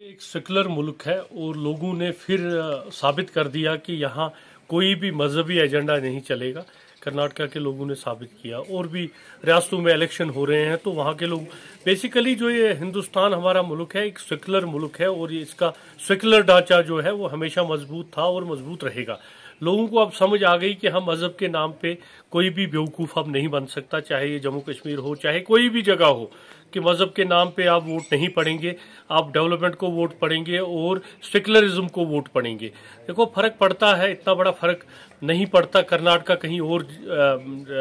एक सेकुलर मुल्क है और लोगों ने फिर साबित कर दिया कि यहाँ कोई भी मजहबी एजेंडा नहीं चलेगा। कर्नाटका के लोगों ने साबित किया। और भी रियासतों में इलेक्शन हो रहे हैं तो वहाँ के लोग बेसिकली जो ये हिंदुस्तान हमारा मुल्क है एक सेकुलर मुल्क है और ये इसका सेकुलर ढांचा जो है वो हमेशा मजबूत था और मजबूत रहेगा। लोगों को अब समझ आ गई कि हम मजहब के नाम पे कोई भी बेवकूफ़ अब नहीं बन सकता, चाहे ये जम्मू कश्मीर हो चाहे कोई भी जगह हो, कि मजहब के नाम पे आप वोट नहीं पड़ेंगे, आप डेवलपमेंट को वोट पड़ेंगे और सेकुलरिज्म को वोट पड़ेंगे। देखो फर्क पड़ता है, इतना बड़ा फर्क नहीं पड़ता। कर्नाटका कहीं और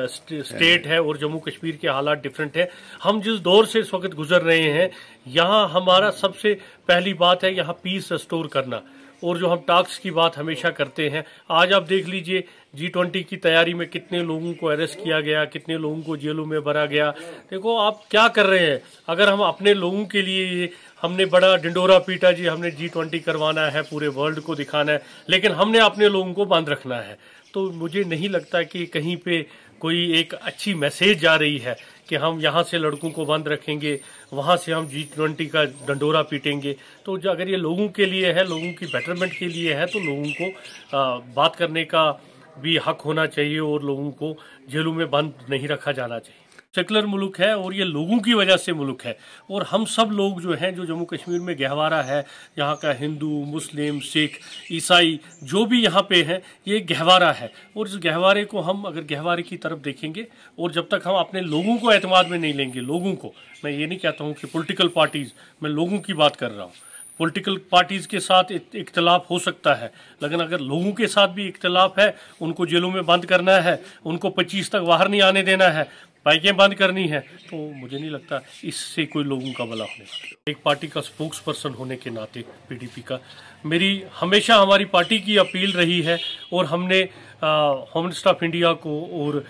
स्टेट है और जम्मू कश्मीर के हालात डिफरेंट है। हम जिस दौर से इस वक्त गुजर रहे हैं, यहाँ हमारा सबसे पहली बात है यहाँ पीस रिस्टोर करना। और जो हम टॉक्स की बात हमेशा करते हैं, आज आप देख लीजिए G20 की तैयारी में कितने लोगों को अरेस्ट किया गया, कितने लोगों को जेलों में भरा गया। देखो आप क्या कर रहे हैं। अगर हम अपने लोगों के लिए हमने बड़ा ढिंडोरा पीटा जी, हमने G20 करवाना है, पूरे वर्ल्ड को दिखाना है, लेकिन हमने अपने लोगों को बंद रखना है, तो मुझे नहीं लगता कि कहीं पे कोई एक अच्छी मैसेज जा रही है कि हम यहाँ से लड़कों को बंद रखेंगे, वहाँ से हम G20 का डंडोरा पीटेंगे। तो जो अगर ये लोगों के लिए है, लोगों की बेटरमेंट के लिए है, तो लोगों को बात करने का भी हक होना चाहिए और लोगों को जेलों में बंद नहीं रखा जाना चाहिए। सेकुलर मुल्क है और ये लोगों की वजह से मुल्क है। और हम सब लोग जो हैं, जो जम्मू कश्मीर में गहवारा है, यहाँ का हिंदू, मुस्लिम, सिख, ईसाई जो भी यहाँ पे है, ये गहवारा है। और इस गहवारे को हम अगर गहवारे की तरफ देखेंगे और जब तक हम अपने लोगों को एतमाद में नहीं लेंगे, लोगों को, मैं ये नहीं कहता हूँ कि पॉलिटिकल पार्टीज, मैं लोगों की बात कर रहा हूँ। पॉलिटिकल पार्टीज के साथ इख्तलाफ हो सकता है, लेकिन अगर लोगों के साथ भी इख्तलाफ है, उनको जेलों में बंद करना है, उनको 25 तक बाहर नहीं आने देना है, बाइकें बंद करनी है, तो मुझे नहीं लगता इससे कोई लोगों का भला होने वाला। एक पार्टी का स्पोक्स पर्सन होने के नाते PDP का मेरी हमेशा हमारी पार्टी की अपील रही है और हमने होम मिनिस्टर ऑफ इंडिया को और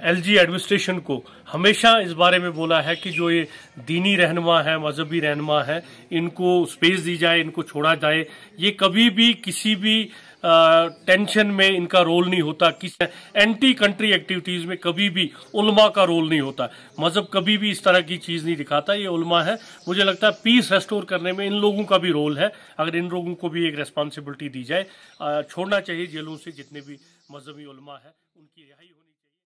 LG एडमिनिस्ट्रेशन को हमेशा इस बारे में बोला है कि जो ये दीनी रहनुमा है, मजहबी रहनुमा है, इनको स्पेस दी जाए, इनको छोड़ा जाए। ये कभी भी किसी भी टेंशन में इनका रोल नहीं होता, किसी एंटी कंट्री एक्टिविटीज में कभी भी उलमा का रोल नहीं होता। मजहब कभी भी इस तरह की चीज नहीं दिखाता, ये उलमा है। मुझे लगता है पीस रेस्टोर करने में इन लोगों का भी रोल है। अगर इन लोगों को भी एक रेस्पॉन्सिबिलिटी दी जाए, छोड़ना चाहिए जेलों से जितने भी मजहबी उलमा है, उनकी रिहाई